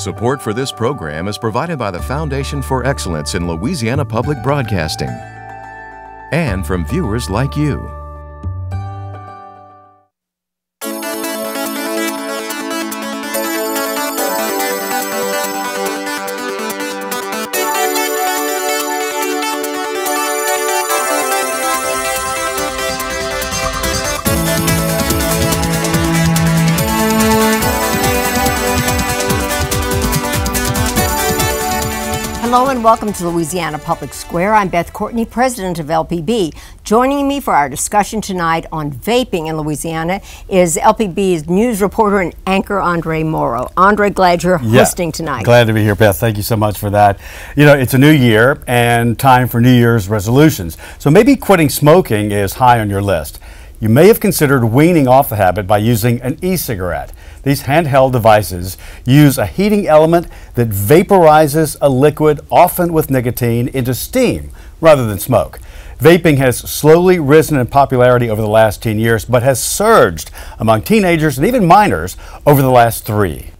Support for this program is provided by the Foundation for Excellence in Louisiana Public Broadcasting and from viewers like you. Hello and welcome to Louisiana Public Square. I'm Beth Courtney, president of LPB. Joining me for our discussion tonight on vaping in Louisiana is LPB's news reporter and anchor, Andre Morrow. Andre, glad you're hosting tonight. Glad to be here, Beth. Thank you so much for that. You know, it's a new year and time for New Year's resolutions. So maybe quitting smoking is high on your list. You may have considered weaning off the habit by using an e-cigarette. These handheld devices use a heating element that vaporizes a liquid, often with nicotine, into steam rather than smoke. Vaping has slowly risen in popularity over the last 10 years, but has surged among teenagers and even minors over the last 3.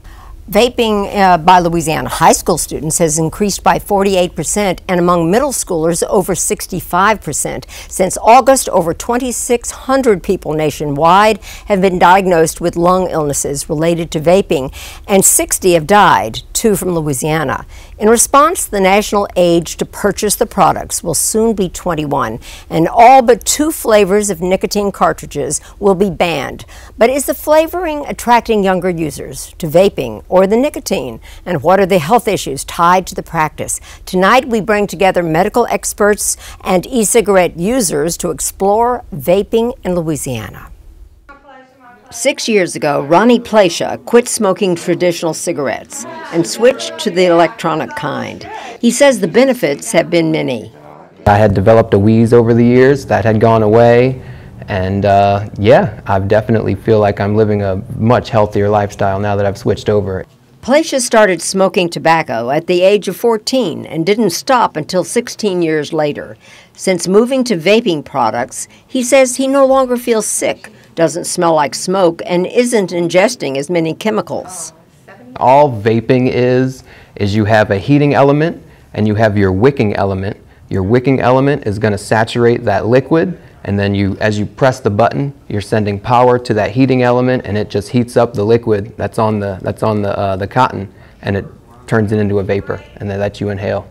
Vaping by Louisiana high school students has increased by 48%, and among middle schoolers over 65%. Since August, over 2,600 people nationwide have been diagnosed with lung illnesses related to vaping, and 60 have died, 2 from Louisiana. In response, the national age to purchase the products will soon be 21, and all but 2 flavors of nicotine cartridges will be banned. But is the flavoring attracting younger users to vaping or the nicotine? And what are the health issues tied to the practice? Tonight we bring together medical experts and e-cigarette users to explore vaping in Louisiana. 6 years ago, Ronnie Placia quit smoking traditional cigarettes and switched to the electronic kind. He says the benefits have been many. I had developed a wheeze over the years that had gone away, and yeah, I definitely feel like I'm living a much healthier lifestyle now that I've switched over. Placia started smoking tobacco at the age of 14 and didn't stop until 16 years later. Since moving to vaping products, he says he no longer feels sick, doesn't smell like smoke, and isn't ingesting as many chemicals. All vaping is you have a heating element and you have your wicking element. Your wicking element is going to saturate that liquid, and then as you press the button, you're sending power to that heating element, and it just heats up the liquid that's on the cotton, and it turns it into a vapor, and then lets you inhale.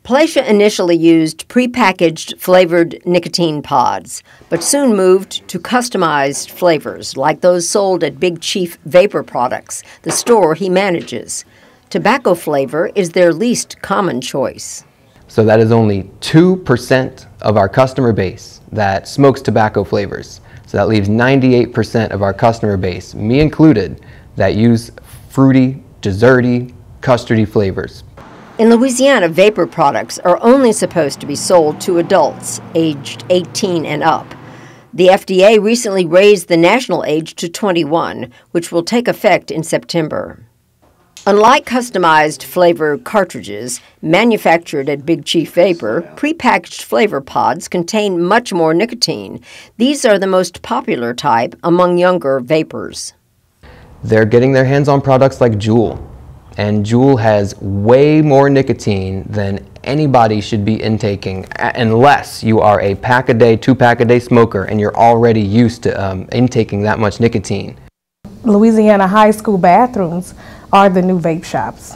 Placia initially used prepackaged flavored nicotine pods, but soon moved to customized flavors like those sold at Big Chief Vapor Products, the store he manages. Tobacco flavor is their least common choice. So that is only 2% of our customer base that smokes tobacco flavors. So that leaves 98% of our customer base, me included, that use fruity, desserty, custardy flavors. In Louisiana, vapor products are only supposed to be sold to adults aged 18 and up. The FDA recently raised the national age to 21, which will take effect in September. Unlike customized flavor cartridges manufactured at Big Chief Vapor, prepackaged flavor pods contain much more nicotine. These are the most popular type among younger vapors. They're getting their hands on products like Juul. And Juul has way more nicotine than anybody should be intaking unless you are a pack-a-day, 2-pack-a-day smoker and you're already used to intaking that much nicotine. Louisiana high school bathrooms are the new vape shops.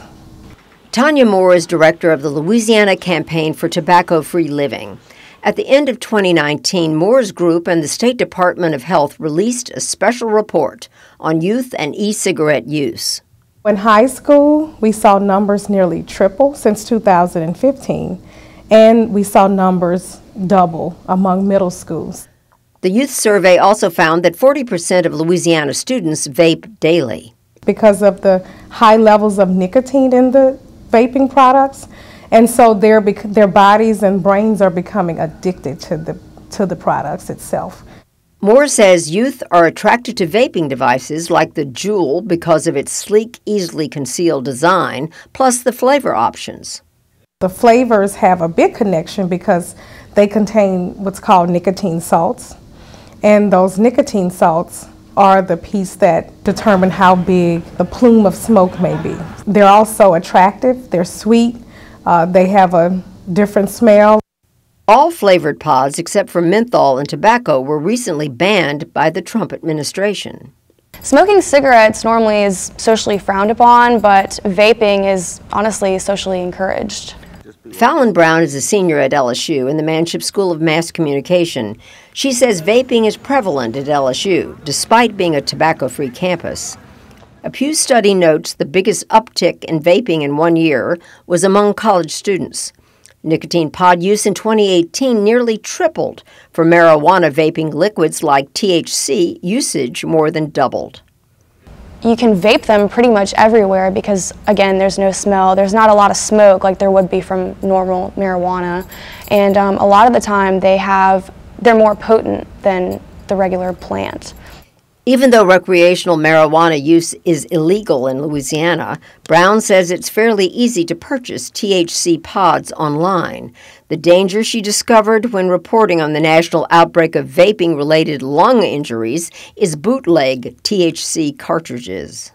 Tanya Moore is director of the Louisiana Campaign for Tobacco-Free Living. At the end of 2019, Moore's group and the State Department of Health released a special report on youth and e-cigarette use. In high school, we saw numbers nearly triple since 2015, and we saw numbers double among middle schools. The youth survey also found that 40% of Louisiana students vape daily. Because of the high levels of nicotine in the vaping products, and so their bodies and brains are becoming addicted to the products itself. Moore says youth are attracted to vaping devices like the Juul because of its sleek, easily concealed design, plus the flavor options. The flavors have a big connection because they contain what's called nicotine salts, and those nicotine salts are the piece that determine how big the plume of smoke may be. They're also attractive, they're sweet, they have a different smell. All flavored pods except for menthol and tobacco were recently banned by the Trump administration. Smoking cigarettes normally is socially frowned upon, but vaping is honestly socially encouraged. Fallon Brown is a senior at LSU in the Manship School of Mass Communication. She says vaping is prevalent at LSU, despite being a tobacco-free campus. A Pew study notes the biggest uptick in vaping in 1 year was among college students. Nicotine pod use in 2018 nearly tripled. For marijuana vaping liquids like THC, usage more than doubled. You can vape them pretty much everywhere because, again, there's no smell. There's not a lot of smoke like there would be from normal marijuana. And a lot of the time they're more potent than the regular plant. Even though recreational marijuana use is illegal in Louisiana, Brown says it's fairly easy to purchase THC pods online. The danger she discovered when reporting on the national outbreak of vaping-related lung injuries is bootleg THC cartridges.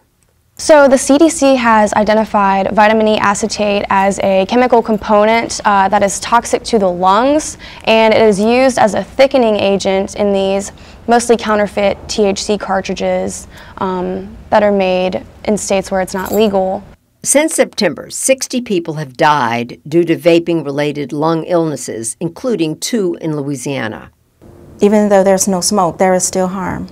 So the CDC has identified vitamin E acetate as a chemical component that is toxic to the lungs, and it is used as a thickening agent in these mostly counterfeit THC cartridges that are made in states where it's not legal. Since September, 60 people have died due to vaping-related lung illnesses, including 2 in Louisiana. Even though there's no smoke, there is still harm.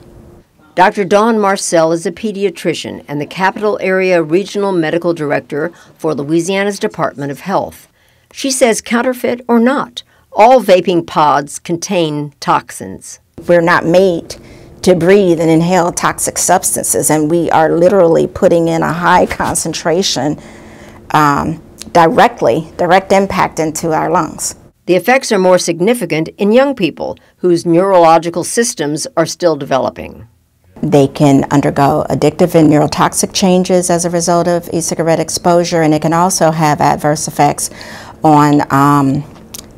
Dr. Dawn Marcel is a pediatrician and the Capital Area Regional Medical Director for Louisiana's Department of Health. She says, counterfeit or not, all vaping pods contain toxins. We're not made to breathe and inhale toxic substances, and we are literally putting in a high concentration direct impact into our lungs. The effects are more significant in young people whose neurological systems are still developing. They can undergo addictive and neurotoxic changes as a result of e-cigarette exposure, and it can also have adverse effects on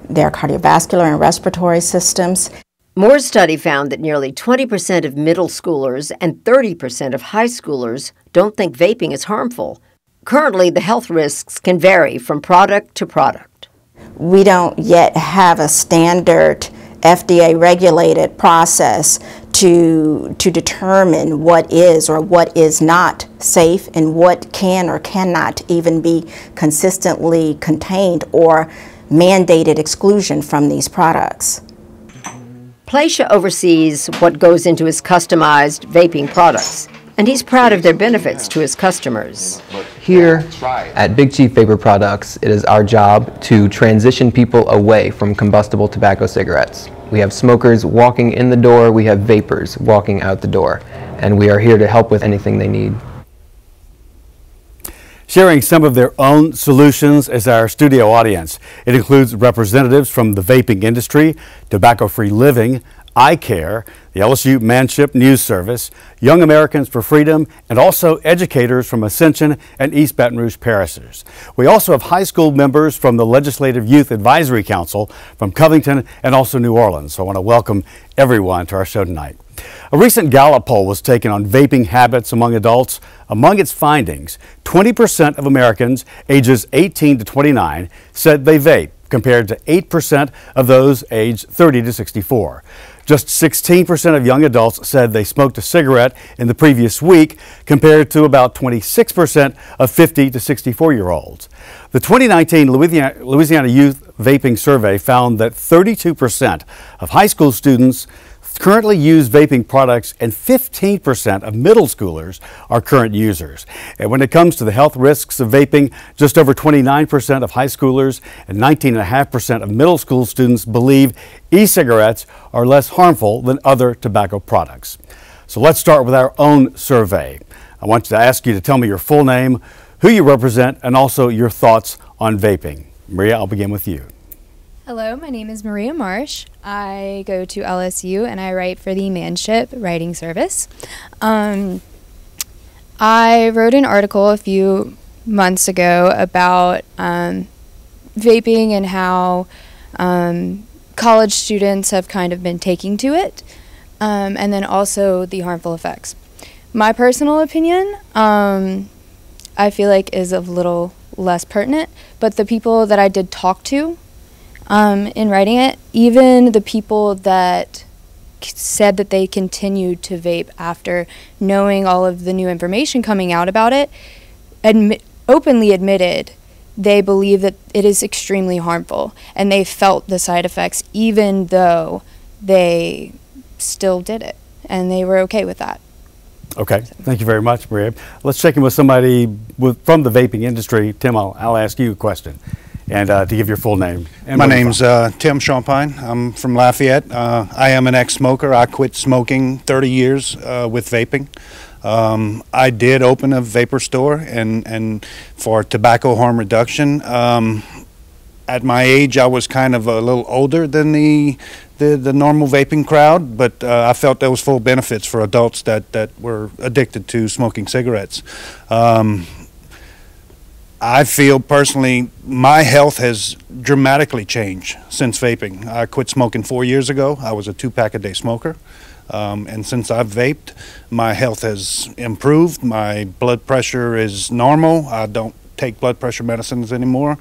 their cardiovascular and respiratory systems. Moore's study found that nearly 20% of middle schoolers and 30% of high schoolers don't think vaping is harmful. Currently, the health risks can vary from product to product. We don't yet have a standard FDA-regulated process to determine what is or what is not safe and what can or cannot even be consistently contained or mandated exclusion from these products. Placia oversees what goes into his customized vaping products, and he's proud of their benefits to his customers. Here at Big Chief Vapor Products, it is our job to transition people away from combustible tobacco cigarettes. We have smokers walking in the door, we have vapors walking out the door, and we are here to help with anything they need. Sharing some of their own solutions is our studio audience. It includes representatives from the vaping industry, Tobacco-Free Living, iCare, the LSU Manship News Service, Young Americans for Freedom, and also educators from Ascension and East Baton Rouge parishes. We also have high school members from the Legislative Youth Advisory Council from Covington and also New Orleans. So I want to welcome everyone to our show tonight. A recent Gallup poll was taken on vaping habits among adults. Among its findings, 20% of Americans ages 18 to 29 said they vape, compared to 8% of those aged 30 to 64. Just 16% of young adults said they smoked a cigarette in the previous week, compared to about 26% of 50 to 64-year-olds. The 2019 Louisiana Youth Vaping Survey found that 32% of high school students currently use vaping products, and 15% of middle schoolers are current users. And when it comes to the health risks of vaping, just over 29% of high schoolers and 19.5% of middle school students believe e-cigarettes are less harmful than other tobacco products. So let's start with our own survey. I want to ask you to tell me your full name, who you represent, and also your thoughts on vaping. Maria, I'll begin with you. Hello, my name is Maria Marsh. I go to LSU and I write for the Manship Writing Service. I wrote an article a few months ago about vaping and how college students have kind of been taking to it. and then also the harmful effects. My personal opinion, I feel like is a little less pertinent, but the people that I did talk to in writing it, even the people that said that they continued to vape after knowing all of the new information coming out about it, openly admitted they believe that it is extremely harmful, and they felt the side effects even though they still did it, and they were okay with that. Okay, thank you very much, Maria. Let's check in with somebody from the vaping industry. Tim, I'll ask you a question, and to give your full name. My name's Tim Champagne. I'm from Lafayette. I am an ex-smoker. I quit smoking 30 years with vaping. I did open a vapor store and for tobacco harm reduction. At my age, I was kind of a little older than the normal vaping crowd, but I felt there was full benefits for adults that were addicted to smoking cigarettes. I feel personally my health has dramatically changed since vaping. I quit smoking 4 years ago. I was a 2-pack-a-day smoker. And since I've vaped, my health has improved. My blood pressure is normal. I don't take blood pressure medicines anymore.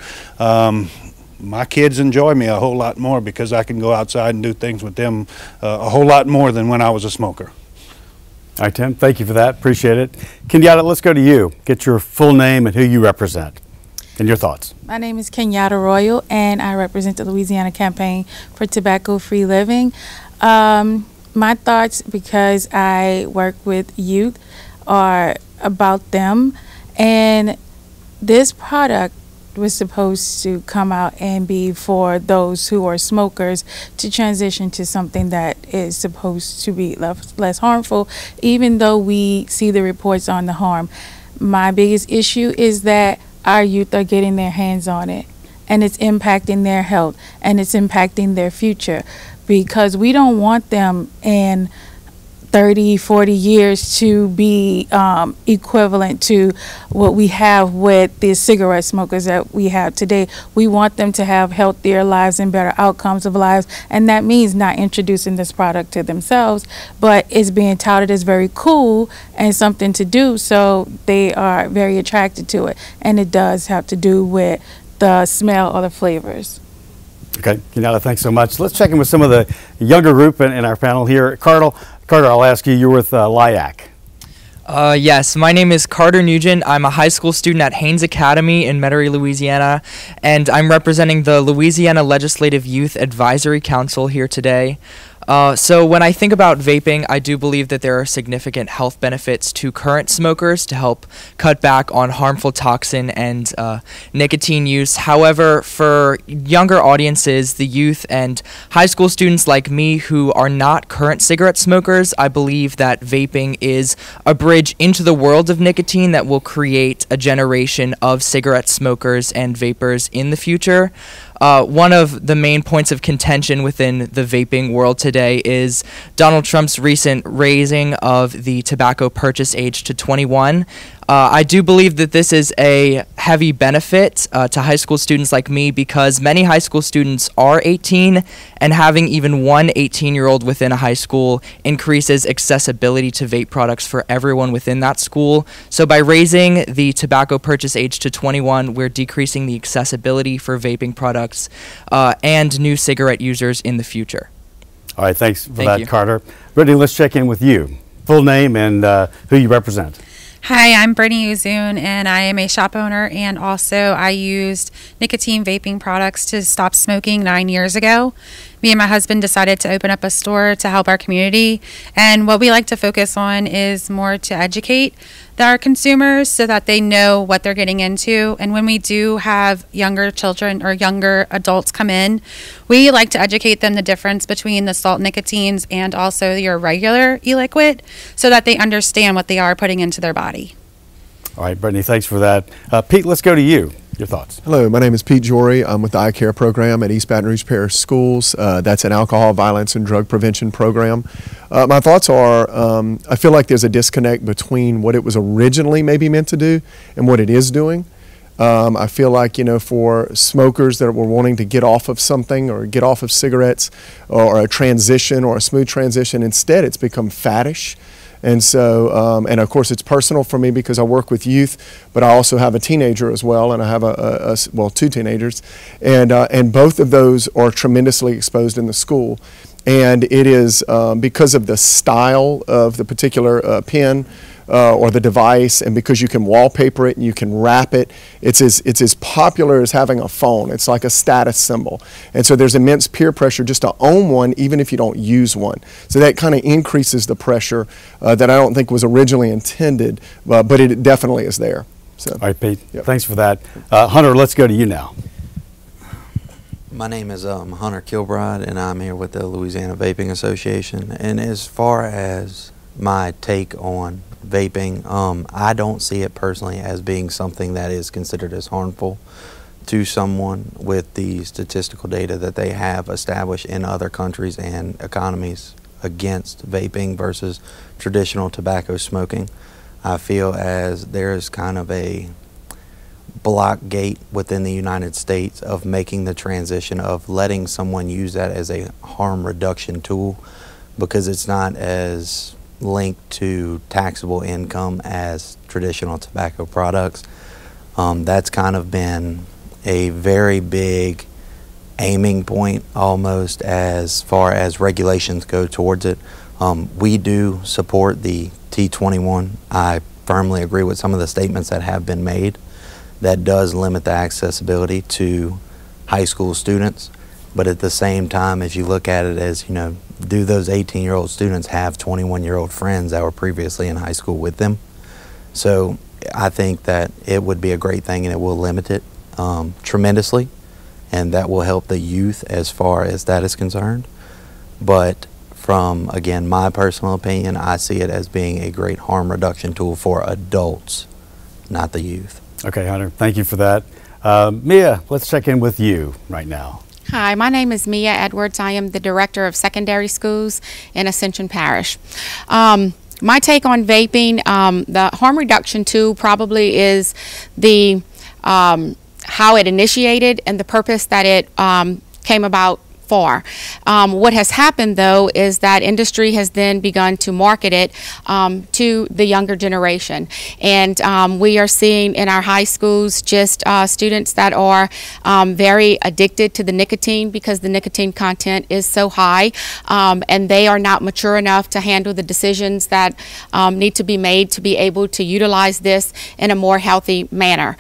My kids enjoy me a whole lot more because I can go outside and do things with them a whole lot more than when I was a smoker. All right, Tim, thank you for that. Appreciate it. Kenyatta, let's go to you. Get your full name and who you represent and your thoughts. My name is Kenyatta Royal, and I represent the Louisiana Campaign for Tobacco-Free Living. My thoughts, because I work with youth, are about them, and this product was supposed to come out and be for those who are smokers to transition to something that is supposed to be less harmful, even though we see the reports on the harm. My biggest issue is that our youth are getting their hands on it, and it's impacting their health, and it's impacting their future, because we don't want them in 30, 40 years to be equivalent to what we have with the cigarette smokers that we have today. We want them to have healthier lives and better outcomes of lives, and that means not introducing this product to themselves, but it's being touted as very cool and something to do, so they are very attracted to it, and it does have to do with the smell or the flavors. Okay, Kenyatta, thanks so much. Let's check in with some of the younger group in our panel here. Carter, I'll ask you, you're with LIAC. Yes, my name is Carter Nugent. I'm a high school student at Haynes Academy in Metairie, Louisiana, and I'm representing the Louisiana Legislative Youth Advisory Council here today. So when I think about vaping, I do believe that there are significant health benefits to current smokers to help cut back on harmful toxin and nicotine use. However, for younger audiences, the youth and high school students like me who are not current cigarette smokers, I believe that vaping is a bridge into the world of nicotine that will create a generation of cigarette smokers and vapors in the future. One of the main points of contention within the vaping world today is Donald Trump's recent raising of the tobacco purchase age to 21. I do believe that this is a heavy benefit to high school students like me, because many high school students are 18, and having even one 18-year-old within a high school increases accessibility to vape products for everyone within that school. So by raising the tobacco purchase age to 21, we're decreasing the accessibility for vaping products and new cigarette users in the future. All right, thanks for that, Carter. Brittany, let's check in with you. Full name and who you represent. Hi, I'm Brittany Uzoon, and I am a shop owner, and also I used nicotine vaping products to stop smoking 9 years ago. Me and my husband decided to open up a store to help our community, and what we like to focus on is more to educate our consumers so that they know what they're getting into. And when we do have younger children or younger adults come in, we like to educate them the difference between the salt nicotines and also your regular e-liquid so that they understand what they are putting into their body. All right, Brittany, thanks for that. Pete, let's go to you. Your thoughts. Hello, my name is Pete Jory. I'm with the Eye Care program at East Baton Rouge Parish Schools. That's an alcohol, violence, and drug prevention program. My thoughts are, I feel like there's a disconnect between what it was originally maybe meant to do and what it is doing. I feel like, for smokers that were wanting to get off of something or get off of cigarettes or a transition or a smooth transition, instead it's become faddish. And so, and of course it's personal for me because I work with youth, but I also have a teenager as well, and I have well, 2 teenagers, and both of those are tremendously exposed in the school. And it is because of the style of the particular pen or the device, and because you can wallpaper it and you can wrap it, it's as popular as having a phone. It's like a status symbol. And so there's immense peer pressure just to own one, even if you don't use one. So that kind of increases the pressure that I don't think was originally intended, but it definitely is there. So. All right, Pete, yep. Thanks for that. Hunter, let's go to you now. My name is Hunter Kilbride, and I'm here with the Louisiana Vaping Association. And as far as my take on vaping, I don't see it personally as being something that is considered as harmful to someone with the statistical data that they have established in other countries and economies against vaping versus traditional tobacco smoking. I feel as there is kind of a block gate within the United States of making the transition of letting someone use that as a harm reduction tool, because it's not as linked to taxable income as traditional tobacco products. That's kind of been a very big aiming point almost as far as regulations go towards it. We do support the T21. I firmly agree with some of the statements that have been made. That does limit the accessibility to high school students, but at the same time, if you look at it as, do those 18-year-old students have 21-year-old friends that were previously in high school with them? So I think that it would be a great thing, and it will limit it tremendously, and that will help the youth as far as that is concerned. But from, again, my personal opinion, I see it as being a great harm reduction tool for adults, not the youth. Okay, Hunter, thank you for that. Mia, let's check in with you right now. Hi, my name is Mia Edwards. I am the Director of Secondary Schools in Ascension Parish. My take on vaping, the harm reduction tool probably is the how it initiated and the purpose that it came about for. What has happened though is that industry has then begun to market it to the younger generation, and we are seeing in our high schools just students that are very addicted to the nicotine because the nicotine content is so high, and they are not mature enough to handle the decisions that need to be made to be able to utilize this in a more healthy manner.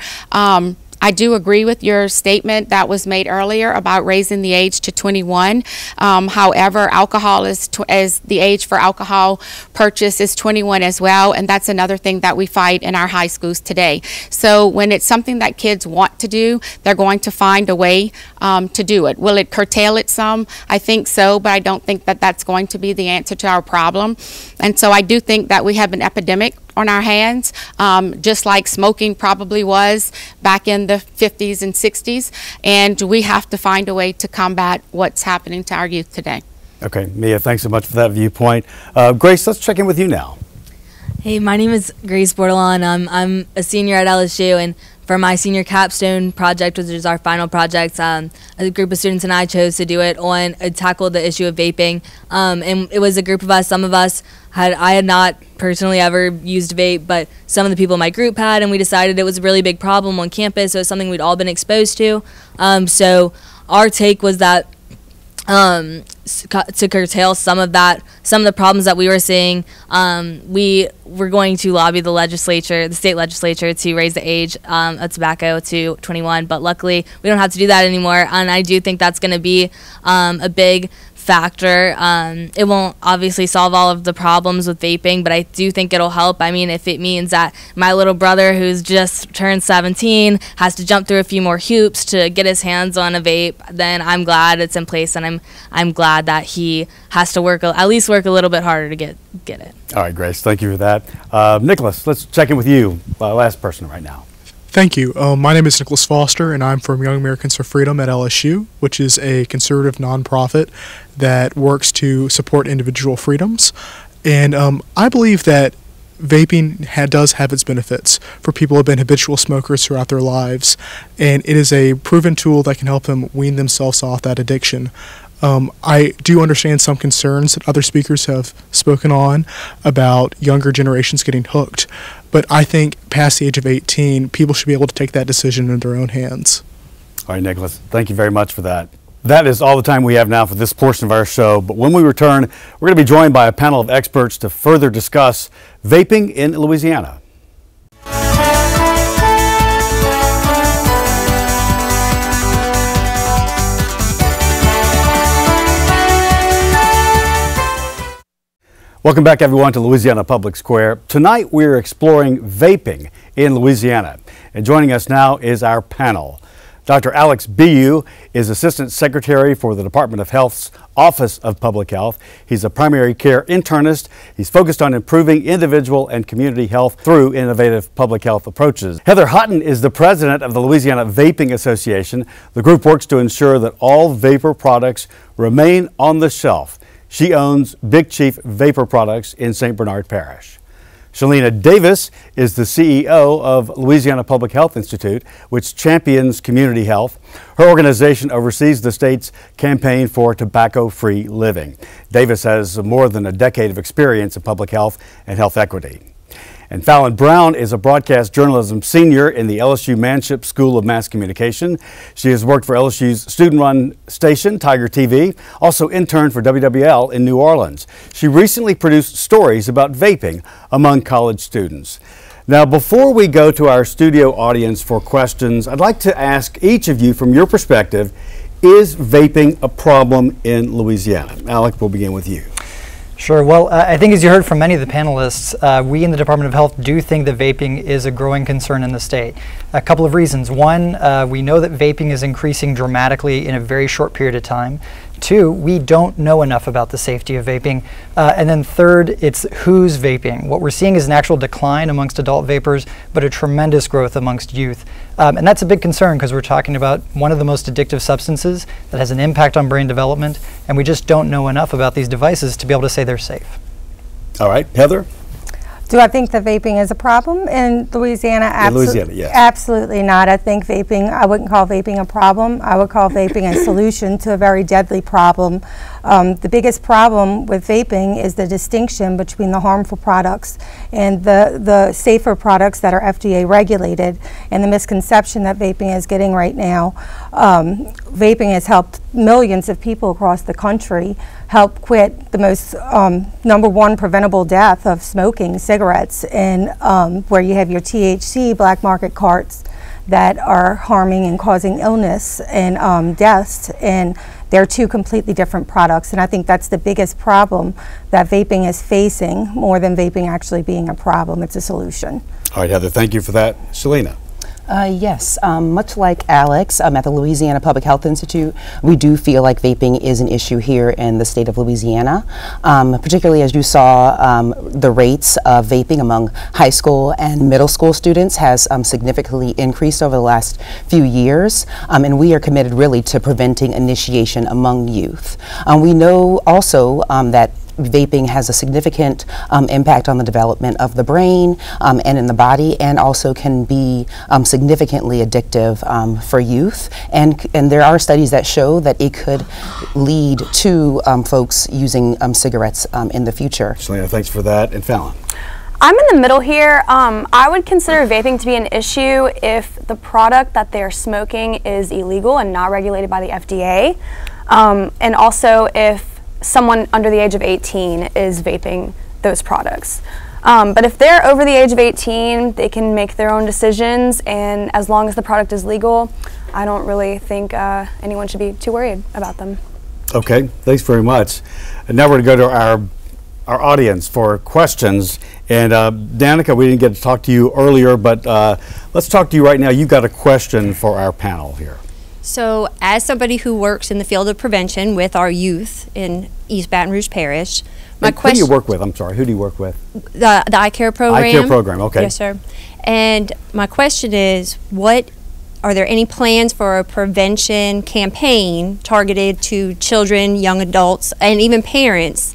I do agree with your statement that was made earlier about raising the age to 21. However, alcohol is the age for alcohol purchase is 21 as well, and that's another thing that we fight in our high schools today. So when it's something that kids want to do, they're going to find a way to do it. Will it curtail it some? I think so, but I don't think that that's going to be the answer to our problem. And so I do think that we have an epidemic on our hands, just like smoking probably was back in the 50s and 60s, and we have to find a way to combat what's happening to our youth today. Okay, Mia, thanks so much for that viewpoint. Grace, let's check in with you now. Hey, my name is Grace Bordelon. I'm a senior at LSU, and for my senior capstone project, which is our final project, a group of students and I chose to do it on tackle the issue of vaping. And it was a group of us. Some of us I had not personally ever used vape, but some of the people in my group had, and we decided it was a really big problem on campus. So it was something we'd all been exposed to. So our take was that to curtail some of the problems that we were seeing, we were going to lobby the state legislature to raise the age of tobacco to 21, but luckily we don't have to do that anymore, and I do think that's going to be a big factor. It won't obviously solve all of the problems with vaping, but I do think it'll help. I mean, if it means that my little brother who's just turned 17 has to jump through a few more hoops to get his hands on a vape, then I'm glad it's in place, and I'm glad that he has to at least work a little bit harder to get it. All right, Grace, thank you for that. Nicholas, let's check in with you, last person right now. Thank you. My name is Nicholas Foster, and I'm from Young Americans for Freedom at LSU, which is a conservative nonprofit that works to support individual freedoms. And I believe that vaping does have its benefits for people who have been habitual smokers throughout their lives, and it is a proven tool that can help them wean themselves off that addiction. I do understand some concerns that other speakers have spoken on about younger generations getting hooked, but I think past the age of 18, people should be able to take that decision in their own hands. All right, Nicholas, thank you very much for that. That is all the time we have now for this portion of our show, but when we return, we're going to be joined by a panel of experts to further discuss vaping in Louisiana. Welcome back, everyone, to Louisiana Public Square. Tonight, we're exploring vaping in Louisiana. And joining us now is our panel. Dr. Alex Biu is Assistant Secretary for the Department of Health's Office of Public Health. He's a primary care internist. He's focused on improving individual and community health through innovative public health approaches. Heather Hutton is the president of the Louisiana Vaping Association. The group works to ensure that all vapor products remain on the shelf. She owns Big Chief Vapor Products in St. Bernard Parish. Shalina Davis is the CEO of Louisiana Public Health Institute, which champions community health. Her organization oversees the state's campaign for tobacco-free living. Davis has more than a decade of experience in public health and health equity. And Fallon Brown is a broadcast journalism senior in the LSU Manship School of Mass Communication. She has worked for LSU's student-run station, Tiger TV, also interned for WWL in New Orleans. She recently produced stories about vaping among college students. Now, before we go to our studio audience for questions, I'd like to ask each of you, from your perspective, is vaping a problem in Louisiana? Alec, we'll begin with you. Sure. Well, I think as you heard from many of the panelists, we in the Department of Health do think that vaping is a growing concern in the state. A couple of reasons. One, we know that vaping is increasing dramatically in a very short period of time. Two, we don't know enough about the safety of vaping. And then third, it's who's vaping. What we're seeing is an actual decline amongst adult vapors, but a tremendous growth amongst youth. And that's a big concern because we're talking about one of the most addictive substances that has an impact on brain development, and we just don't know enough about these devices to be able to say they're safe. All right, Heather? Do I think that vaping is a problem in Louisiana? In Louisiana, yes. Absolutely not. I think I wouldn't call vaping a problem. I would call vaping a solution to a very deadly problem. The biggest problem with vaping is the distinction between the harmful products and the safer products that are FDA regulated, and the misconception that vaping is getting right now. Vaping has helped millions of people across the country help quit the most #1 preventable death of smoking, cigarettes, and where you have your THC black market carts that are harming and causing illness and deaths, and they're two completely different products. And I think that's the biggest problem that vaping is facing, more than vaping actually being a problem. It's a solution. All right, Heather, thank you for that. Shalina? Yes, much like Alex, at the Louisiana Public Health Institute, we do feel like vaping is an issue here in the state of Louisiana, particularly as you saw the rates of vaping among high school and middle school students has significantly increased over the last few years, and we are committed really to preventing initiation among youth. We know also that vaping has a significant impact on the development of the brain and in the body, and also can be significantly addictive for youth. And there are studies that show that it could lead to folks using cigarettes in the future. Selena, thanks for that. And Fallon? I'm in the middle here. I would consider vaping to be an issue if the product that they're smoking is illegal and not regulated by the FDA, and also if someone under the age of 18 is vaping those products. But if they're over the age of 18, they can make their own decisions, and as long as the product is legal, I don't really think anyone should be too worried about them. Okay, thanks very much. And now we're going to go to our audience for questions. And Danica, we didn't get to talk to you earlier, but let's talk to you right now. You've got a question for our panel here. So as somebody who works in the field of prevention with our youth in East Baton Rouge Parish, my question— Who do you work with? I'm sorry, who do you work with? The eye care program. Eye care program, okay. Yes, sir. And my question is, are there any plans for a prevention campaign targeted to children, young adults, and even parents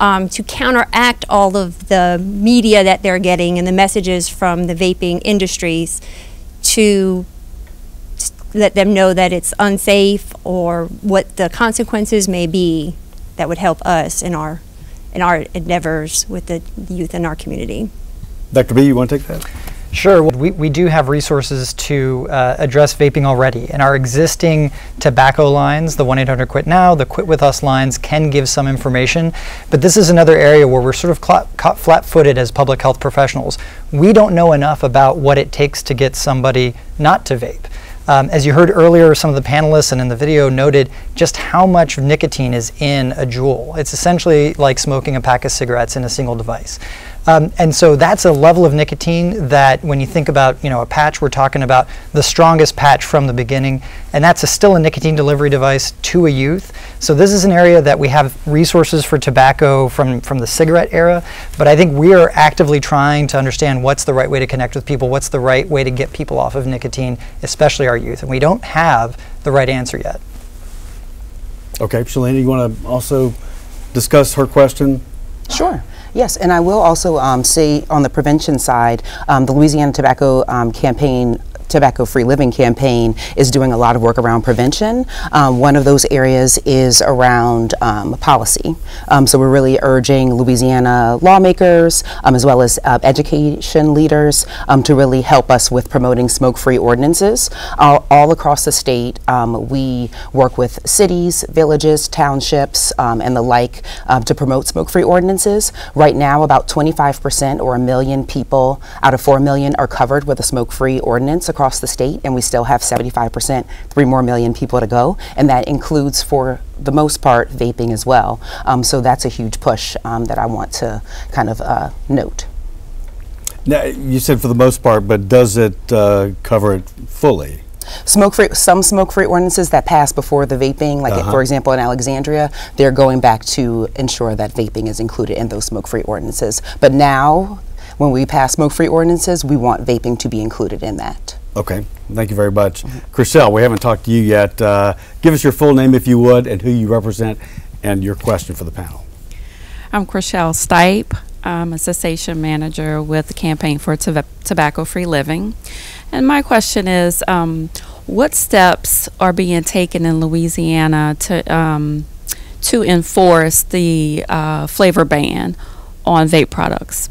to counteract all of the media that they're getting and the messages from the vaping industries, to let them know that it's unsafe or what the consequences may be that would help us in our endeavors with the youth in our community. Dr. B, you want to take that? Sure. We do have resources to address vaping already. And our existing tobacco lines, the 1-800-QUIT-NOW, the Quit With Us lines, can give some information. But this is another area where we're sort of caught flat-footed as public health professionals. We don't know enough about what it takes to get somebody not to vape. As you heard earlier, some of the panelists and in the video noted just how much nicotine is in a Juul. It's essentially like smoking a pack of cigarettes in a single device. And so that's a level of nicotine that when you think about, a patch, we're talking about the strongest patch from the beginning, and that's still a nicotine delivery device to a youth. So this is an area that we have resources for tobacco from the cigarette era, but I think we are actively trying to understand what's the right way to connect with people, what's the right way to get people off of nicotine, especially our youth, and we don't have the right answer yet. Okay, Shalina, you want to also discuss her question? Sure. Yes, and I will also say on the prevention side, the Louisiana Tobacco-Free Living campaign is doing a lot of work around prevention. One of those areas is around policy. So we're really urging Louisiana lawmakers as well as education leaders to really help us with promoting smoke-free ordinances. All across the state, we work with cities, villages, townships, and the like to promote smoke-free ordinances. Right now, about 25% or 1 million people out of 4 million are covered with a smoke-free ordinance across the state, and we still have 75%, 3 more million people to go, and that includes, for the most part, vaping as well. So that's a huge push that I want to kind of note. Now, you said for the most part, but does it cover it fully? Some smoke-free ordinances that passed before the vaping, like for example in Alexandria, they're going back to ensure that vaping is included in those smoke-free ordinances. But now, when we pass smoke-free ordinances, we want vaping to be included in that. Okay, thank you very much. Chriselle, we haven't talked to you yet. Give us your full name if you would, and who you represent, and your question for the panel. I'm Chriselle Stipe. I'm a cessation manager with the Campaign for Tobacco-Free Living. And my question is, what steps are being taken in Louisiana to enforce the flavor ban on vape products?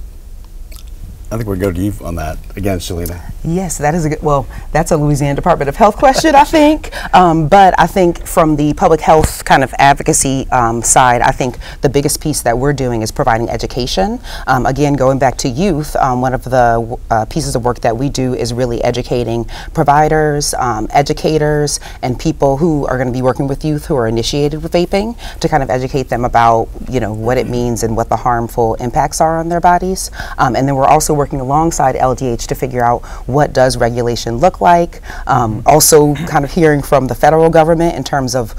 I think we'll go to you on that again, Shalina. Yes, that is a good, well, that's a Louisiana Department of Health question, I think. But I think from the public health kind of advocacy side, I think the biggest piece that we're doing is providing education. Again, going back to youth, one of the pieces of work that we do is really educating providers, educators, and people who are going to be working with youth who are initiated with vaping to kind of educate them about, what it means and what the harmful impacts are on their bodies. And then we're also working alongside LDH to figure out what does regulation look like. Also kind of hearing from the federal government in terms of,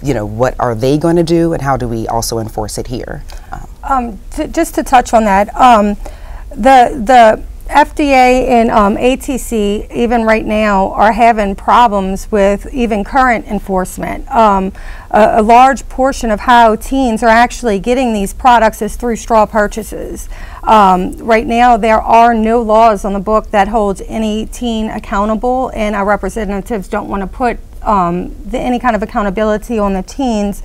what are they going to do and how do we also enforce it here. Just to touch on that, the FDA and ATC, even right now, are having problems with even current enforcement. A large portion of how teens are actually getting these products is through straw purchases. Right now, there are no laws on the book that holds any teen accountable, and our representatives don't want to put any kind of accountability on the teens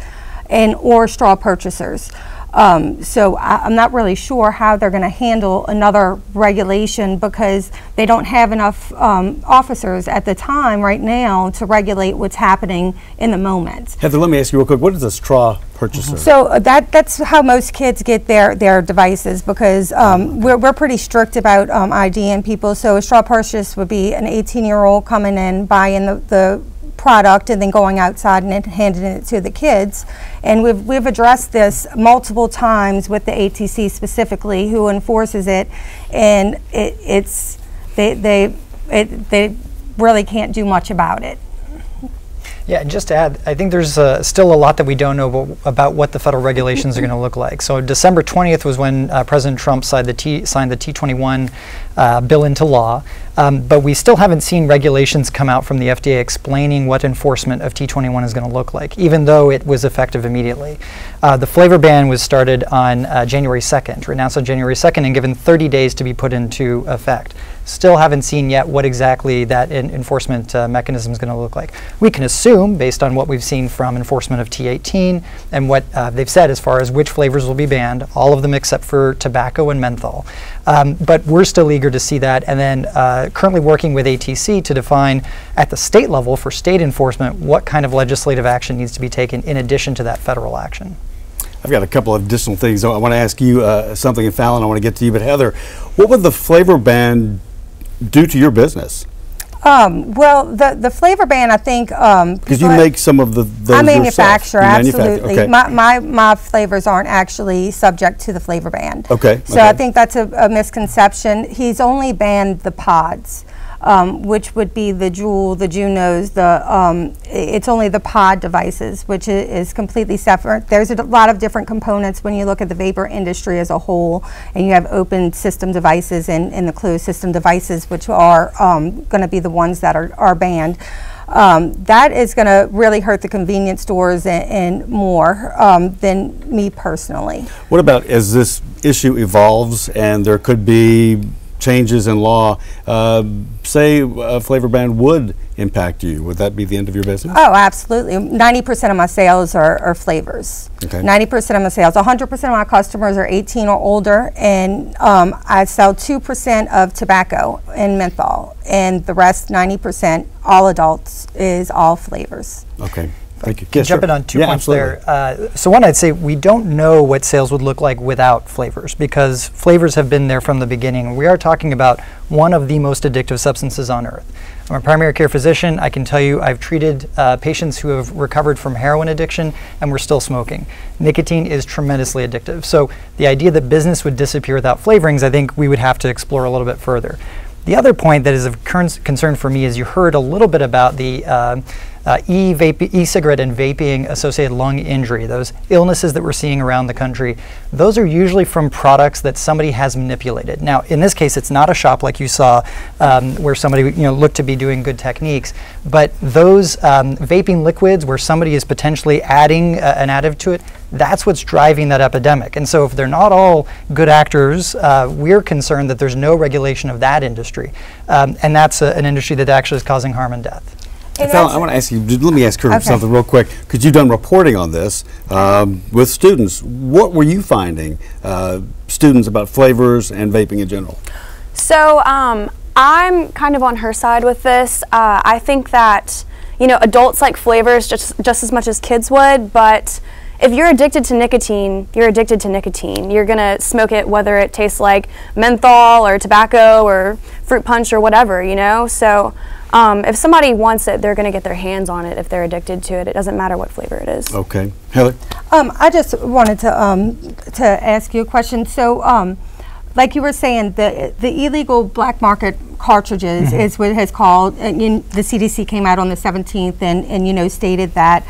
or straw purchasers. So I'm not really sure how they're going to handle another regulation because they don't have enough officers at the time right now to regulate what's happening in the moment. Heather, let me ask you real quick, what is a straw purchaser? So that's how most kids get their devices because we're pretty strict about IDing people. So a straw purchase would be an 18-year-old coming in, buying the product and then going outside and handing it to the kids. And we've addressed this multiple times with the ATC specifically, who enforces it, and they really can't do much about it. Yeah, and just to add, I think there's still a lot that we don't know about what the federal regulations are going to look like. So December 20th was when President Trump signed the T21 bill into law. But we still haven't seen regulations come out from the FDA explaining what enforcement of T21 is going to look like, even though it was effective immediately. The flavor ban was started on January 2nd, or announced on January 2nd, and given 30 days to be put into effect. Still haven't seen yet what exactly that enforcement mechanism is going to look like. We can assume, based on what we've seen from enforcement of T18 and what they've said as far as which flavors will be banned, all of them except for tobacco and menthol. But we're still eager to see that, and then currently working with ATC to define at the state level for state enforcement what kind of legislative action needs to be taken in addition to that federal action. I've got a couple of additional things. I want to ask you something, and Fallon, I want to get to you, but Heather, what would the flavor ban do to your business? Well, the flavor ban, I think, because you make some of those I manufacture, absolutely. Okay. My flavors aren't actually subject to the flavor ban. Okay. So I think that's a misconception. He's only banned the pods, which would be the Juul, the Junos, it's only the pod devices, which is completely separate. There's a lot of different components when you look at the vapor industry as a whole, and you have open system devices and the closed system devices, which are going to be the ones that are banned. That is going to really hurt the convenience stores and more than me personally. What about as this issue evolves and there could be changes in law, say a flavor ban would impact you, would that be the end of your business? Oh, absolutely. 90% of my sales are flavors. Okay. 90% of my sales. 100% of my customers are 18 or older, and I sell 2% of tobacco and menthol, and the rest, 90%, all adults, is all flavors. Okay. Thank you. Yes, jumping on 2 points there. So one, I'd say we don't know what sales would look like without flavors, because flavors have been there from the beginning. We are talking about one of the most addictive substances on earth. I'm a primary care physician. I can tell you I've treated patients who have recovered from heroin addiction and we're still smoking. Nicotine is tremendously addictive. So the idea that business would disappear without flavorings, I think we would have to explore a little bit further. The other point that is of concern for me is you heard a little bit about the e-cigarette and vaping associated lung injury, those illnesses that we're seeing around the country. Those are usually from products that somebody has manipulated. Now, in this case, it's not a shop like you saw where somebody looked to be doing good techniques, but those vaping liquids where somebody is potentially adding an additive to it, that's what's driving that epidemic. And so if they're not all good actors, we're concerned that there's no regulation of that industry. And that's an industry that actually is causing harm and death. Fallon, I want to ask you, let me ask her something real quick, because you've done reporting on this with students. What were you finding, students, about flavors and vaping in general? So I'm kind of on her side with this. I think that, adults like flavors just as much as kids would, but if you're addicted to nicotine, you're addicted to nicotine. You're going to smoke it whether it tastes like menthol or tobacco or fruit punch or whatever, So if somebody wants it, they're going to get their hands on it if they're addicted to it. It doesn't matter what flavor it is. Okay. Heather? I just wanted to ask you a question. So, like you were saying, the illegal black market cartridges is what it has called. And the CDC came out on the 17th and stated that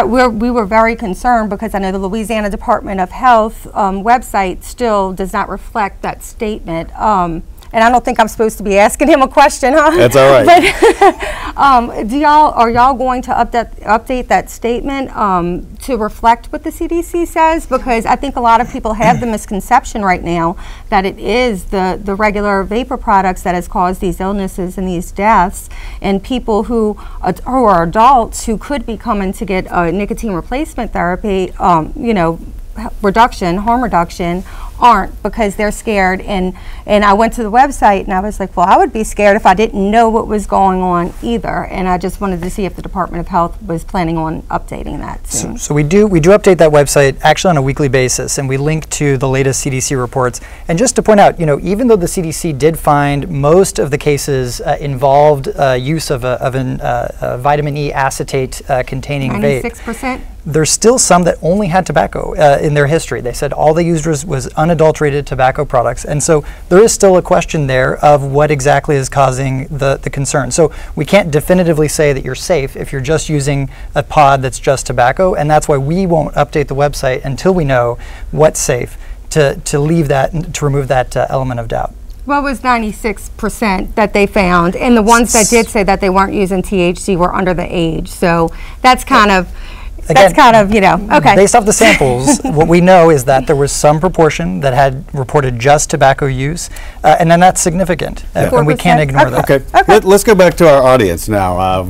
we were very concerned because I know the Louisiana Department of Health website still does not reflect that statement. And I don't think I'm supposed to be asking him a question, huh? That's all right. But are y'all going to update that statement to reflect what the CDC says? Because I think a lot of people have the misconception right now that it is the regular vapor products that has caused these illnesses and these deaths, and people who are adults who could be coming to get nicotine replacement therapy, harm reduction, aren't, because they're scared. And I went to the website and I was like, well, I would be scared if I didn't know what was going on either. And I just wanted to see if the Department of Health was planning on updating that soon. So we do update that website actually on a weekly basis, and we link to the latest CDC reports. And just to point out, even though the CDC did find most of the cases involved use of a vitamin E acetate containing vape, 96%. There's still some that only had tobacco in their history. They said all they used was unadulterated tobacco products. And so there is still a question there of what exactly is causing the concern. So we can't definitively say that you're safe if you're just using a pod that's just tobacco. And that's why we won't update the website until we know what's safe, to leave that, to remove that element of doubt. What was 96% that they found, and the ones that did say that they weren't using THC were under the age. So that's kind of, you know, okay. Based off the samples, what we know is that there was some proportion that had reported just tobacco use, and then that's significant, and we can't ignore that. Okay, let's go back to our audience now.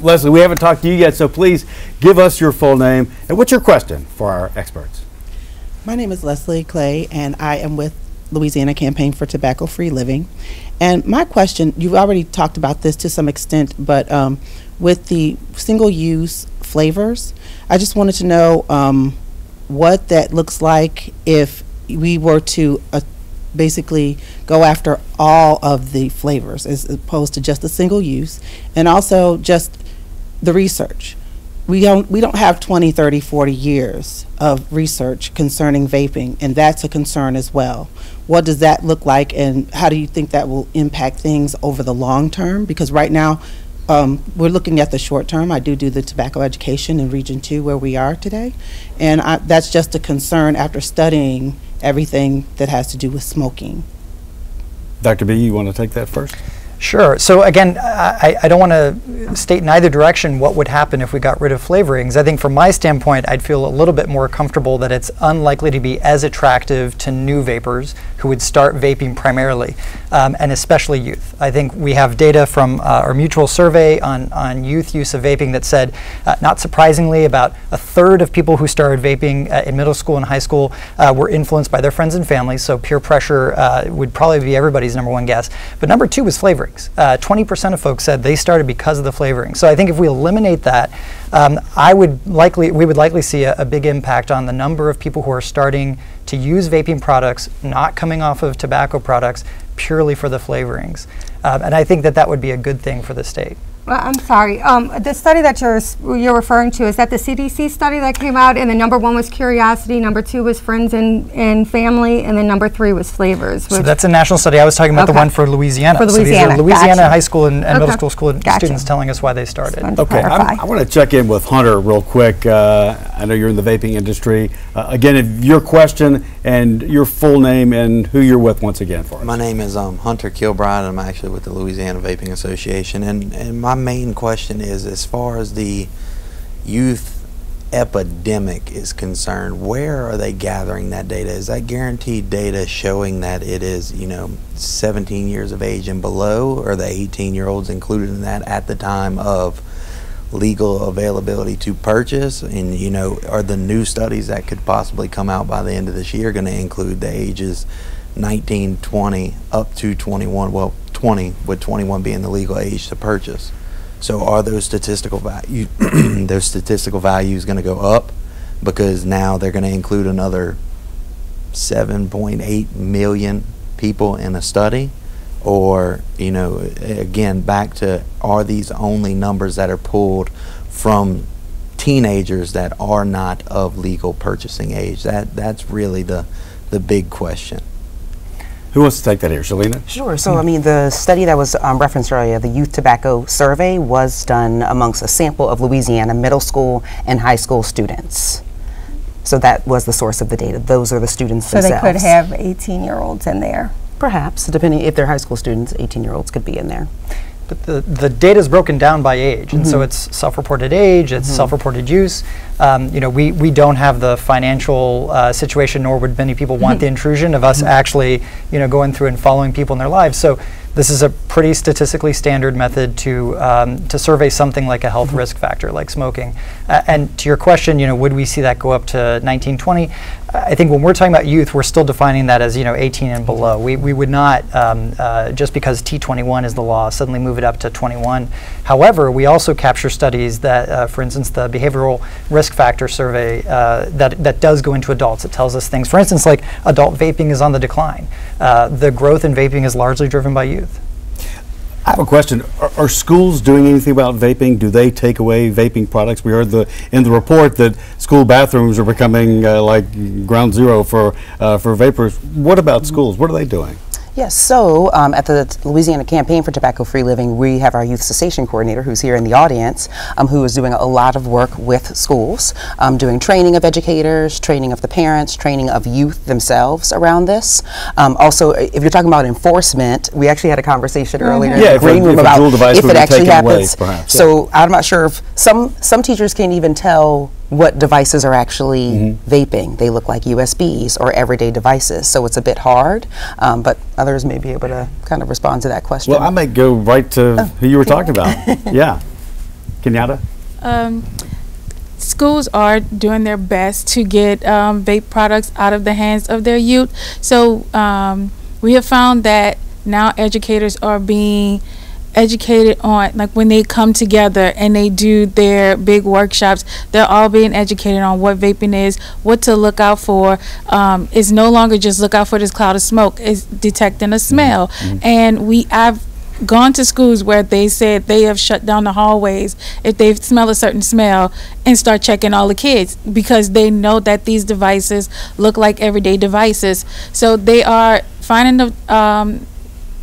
Leslie, we haven't talked to you yet, so please give us your full name, and what's your question for our experts? My name is Leslie Clay, and I am with Louisiana Campaign for Tobacco-Free Living. And my question, you've already talked about this to some extent, but with the single-use flavors, I just wanted to know what that looks like if we were to basically go after all of the flavors as opposed to just a single use, and also just the research. We don't have 20, 30, 40 years of research concerning vaping, and that's a concern as well. What does that look like, and how do you think that will impact things over the long term? Because right now, we're looking at the short term. I do the tobacco education in Region 2 where we are today, and that's just a concern after studying everything that has to do with smoking. Dr. B, you want to take that first? Sure. So again, I don't want to state in either direction what would happen if we got rid of flavorings. I think from my standpoint, I'd feel a little bit more comfortable that it's unlikely to be as attractive to new vapors who would start vaping primarily, and especially youth. I think we have data from our mutual survey on youth use of vaping that said, not surprisingly, about a third of people who started vaping in middle school and high school were influenced by their friends and families, so peer pressure would probably be everybody's number one guess. But number two was flavoring. 20% of folks said they started because of the flavoring. So I think if we eliminate that, we would likely see a big impact on the number of people who are starting to use vaping products, not coming off of tobacco products, purely for the flavorings. And I think that would be a good thing for the state. Well, I'm sorry. The study that you're referring to, is that the CDC study that came out, and the number one was curiosity, number two was friends and family, and then number three was flavors. So that's a national study. I was talking about the one for Louisiana. For Louisiana. So these are Louisiana high school and middle school students telling us why they started. Okay, I want to check in with Hunter real quick. I know you're in the vaping industry. Again, if your question and your full name and who you're with once again for us. My name is Hunter Kilbride. I'm actually with the Louisiana Vaping Association, and my main question is, as far as the youth epidemic is concerned, where are they gathering that data? Is that guaranteed data showing that it is, 17 years of age and below, or are the 18-year-olds included in that at the time of legal availability to purchase? And, are the new studies that could possibly come out by the end of this year going to include the ages 19, 20, up to 21, well, 20, with 21 being the legal age to purchase? So are those statistical values going to go up because now they're going to include another 7.8 million people in a study? Or, again, back to, are these only numbers that are pulled from teenagers that are not of legal purchasing age? That's really the big question. Who wants to take that here? Shalina? Sure. So, I mean, the study that was referenced earlier, the Youth Tobacco Survey, was done amongst a sample of Louisiana middle school and high school students. So that was the source of the data. Those are the students themselves. So they could have 18-year-olds in there? Perhaps, depending if they're high school students, 18-year-olds could be in there. But the data is broken down by age, and so it's self-reported age, it's self-reported use. We don't have the financial situation, nor would many people want the intrusion of us actually, going through and following people in their lives. So this is a pretty statistically standard method to survey something like a health risk factor, like smoking. And to your question, would we see that go up to 19, 20? I think when we're talking about youth, we're still defining that as 18 and below. We would not, just because T21 is the law, suddenly move it up to 21. However, we also capture studies that, for instance, the behavioral risk factor survey that does go into adults. It tells us things, for instance, like adult vaping is on the decline. The growth in vaping is largely driven by youth. I have a question. Are schools doing anything about vaping? Do they take away vaping products? We heard in the report that school bathrooms are becoming like ground zero for vapors. What about schools? What are they doing? Yes, so at the Louisiana Campaign for Tobacco-Free Living, we have our youth cessation coordinator who's here in the audience, who is doing a lot of work with schools, doing training of educators, training of the parents, training of youth themselves around this. Also, if you're talking about enforcement, we actually had a conversation earlier in the green room about if it actually happens. So I'm not sure if some teachers can't even tell what devices are actually vaping. They look like USBs or everyday devices, so it's a bit hard, but others may be able to kind of respond to that question. Well, I might go right to who you were talking about. Yeah. Kenyatta? Schools are doing their best to get vape products out of the hands of their youth. So we have found that now educators are being educated on, like when they come together and they do their big workshops, they're all being educated on what vaping is, what to look out for. It's no longer just look out for this cloud of smoke, it's detecting a smell. And I've gone to schools where they said they have shut down the hallways if they smell a certain smell and start checking all the kids, because they know that these devices look like everyday devices. So they are finding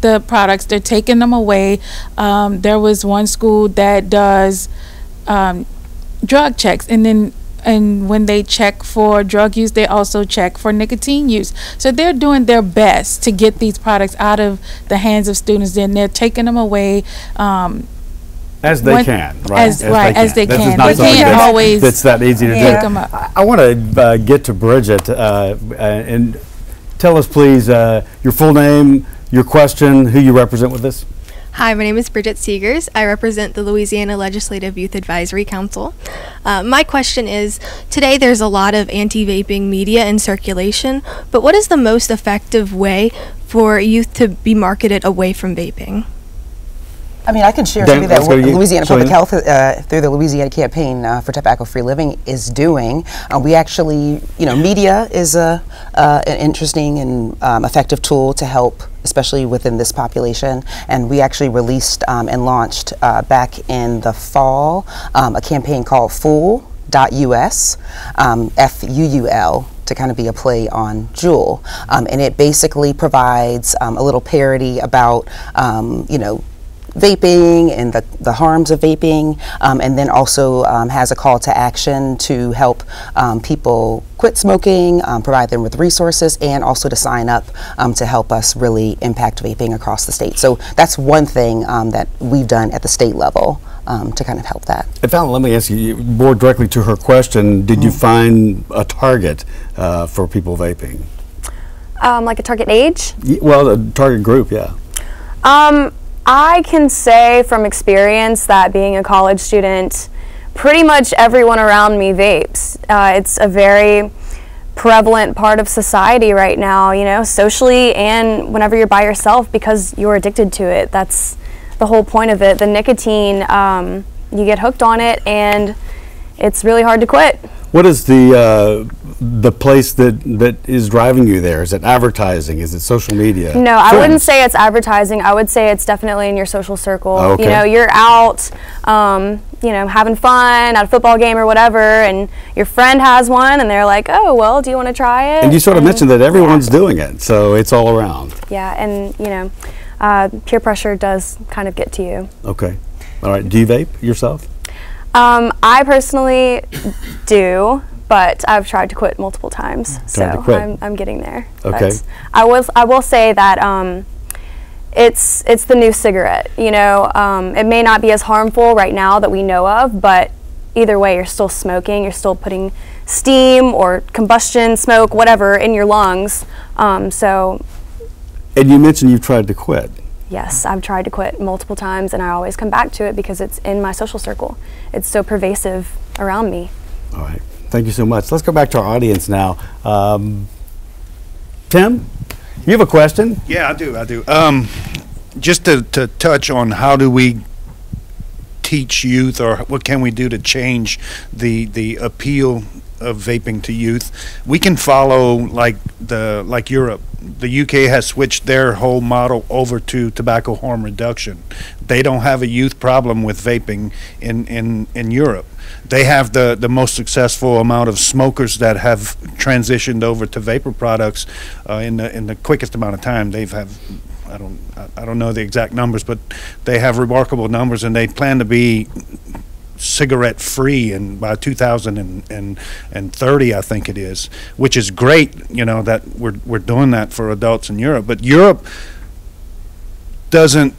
the products, they're taking them away. There was one school that does drug checks, and when they check for drug use, they also check for nicotine use. So they're doing their best to get these products out of the hands of students, and they're taking them away as they can, right? As they can. They can't always. It's that easy to do. Them up. I want to get to Bridget and tell us, please, your full name, your question, who you represent with this. Hi, my name is Bridget Seegers. I represent the Louisiana Legislative Youth Advisory Council. My question is, today there's a lot of anti-vaping media in circulation, but what is the most effective way for youth to be marketed away from vaping? I mean, I can share something that Louisiana Public Health, through the Louisiana Campaign for Tobacco-Free Living, is doing. We actually, media is an interesting and effective tool to help, especially within this population. And we actually released and launched back in the fall a campaign called Fool.us, F-U-U-L, to kind of be a play on Juul. And it basically provides a little parody about, vaping and the harms of vaping, and then also has a call to action to help people quit smoking, provide them with resources, and also to sign up to help us really impact vaping across the state. So that's one thing that we've done at the state level to kind of help that. And Fallon, let me ask you more directly to her question. Did you find a target for people vaping? Like a target age? Well, a target group, yeah. I can say from experience that being a college student, pretty much everyone around me vapes. It's a very prevalent part of society right now, socially and whenever you're by yourself, because you're addicted to it. That's the whole point of it. The nicotine, you get hooked on it and it's really hard to quit. What is the place that is driving you there? Is it advertising? Is it social media? No, I wouldn't say it's advertising. I would say it's definitely in your social circle. Oh, okay. You're out, having fun at a football game or whatever, and your friend has one, and they're like, "Oh, well, do you want to try it?" And you sort of mentioned that everyone's doing it, so it's all around. Yeah, and peer pressure does kind of get to you. Okay, all right. Do you vape yourself? I personally do, but I've tried to quit multiple times, so I'm getting there. Okay. But I will say that it's the new cigarette. It may not be as harmful right now that we know of, but either way, you're still smoking. You're still putting steam or combustion, smoke, whatever, in your lungs. And you mentioned you've tried to quit. Yes, I've tried to quit multiple times, and I always come back to it because it's in my social circle. It's so pervasive around me. All right. Thank you so much. Let's go back to our audience now. Tim, you have a question? Yeah, I do. Just to touch on how do we teach youth, or what can we do to change the appeal of vaping to youth? We can follow like Europe. the UK has switched their whole model over to tobacco harm reduction. They don't have a youth problem with vaping in Europe. They have the most successful amount of smokers that have transitioned over to vapor products in the quickest amount of time. They've have, I don't know the exact numbers, but they have remarkable numbers, and they plan to be cigarette free and by 2030, I think it is, which is great, you know, that we're doing that for adults in Europe. But Europe doesn't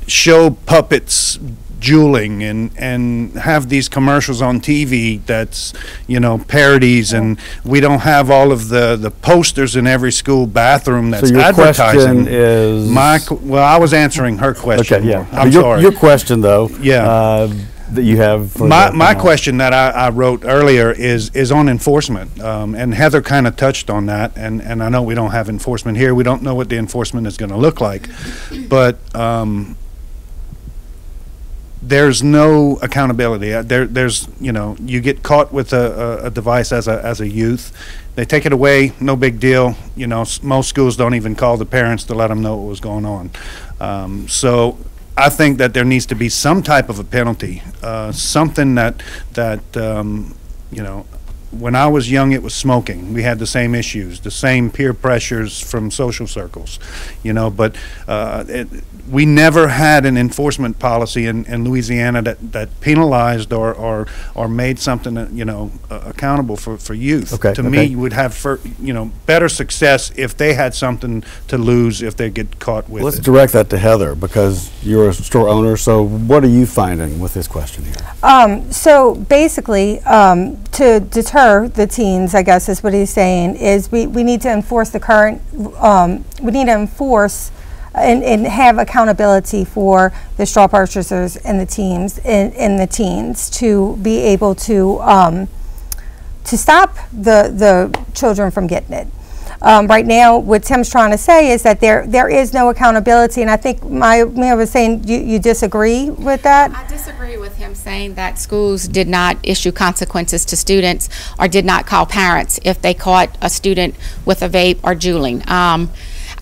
show puppets juuling and have these commercials on TV that's, you know, parodies, and we don't have all of the posters in every school bathroom that's so your advertising. Question is well, I was answering her question. Okay, yeah. I'm sorry. Your question, though, yeah, that you have. For my question that I wrote earlier is on enforcement, and Heather kind of touched on that, and I know we don't have enforcement here. We don't know what the enforcement is going to look like, but there's no accountability. There's, you know, you get caught with a device as a youth, they take it away, no big deal. You know, most schools don't even call the parents to let them know what was going on. So I think that there needs to be some type of a penalty, something that you know. When I was young, it was smoking. We had the same issues, the same peer pressures from social circles, you know, but we never had an enforcement policy in Louisiana that penalized or made something that, you know, accountable for youth. To me, you would have, you know, better success if they had something to lose if they get caught with Let's it. direct that to Heather, because you're a store owner. So what are you finding with this question here? So basically, to deter the teens, I guess is what he's saying, is we need to enforce the current, we need to enforce and have accountability for the straw purchasers and the teens and the teens to be able to stop the children from getting it. Right now, what Tim's trying to say is that there is no accountability, and I think Mia was saying you disagree with that? I disagree with him saying that schools did not issue consequences to students or did not call parents if they caught a student with a vape or juuling.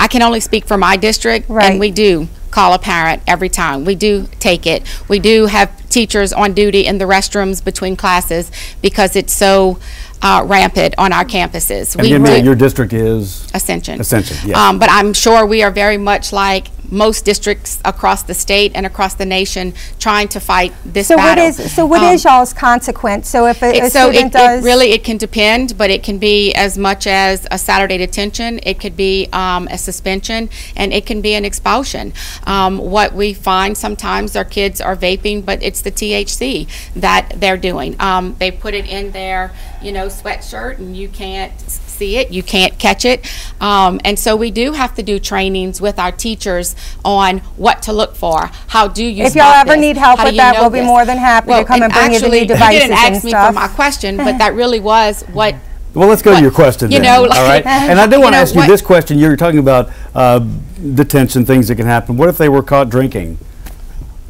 I can only speak for my district, and we do call a parent every time. We do take it. We do have teachers on duty in the restrooms between classes because it's so rampant on our campuses. And your district is? Ascension. Ascension, yes. But I'm sure we are very much like most districts across the state and across the nation trying to fight this battle. What is y'all's consequence? So if a student does... It can depend, but it can be as much as a Saturday detention, it could be a suspension, and it can be an expulsion. What we find sometimes our kids are vaping, but it's the THC that they're doing. They put it in their, you know, sweatshirt, and you can't see it, you can't catch it, and so we do have to do trainings with our teachers on what to look for. How do you If y'all ever need help with that, we'll be more than happy to come and bring you the new devices and stuff. You didn't ask me for my question, but that really was what. Well, let's go to your question then, all right? And I do want to ask you this question. You're talking about detention, things that can happen. What if they were caught drinking?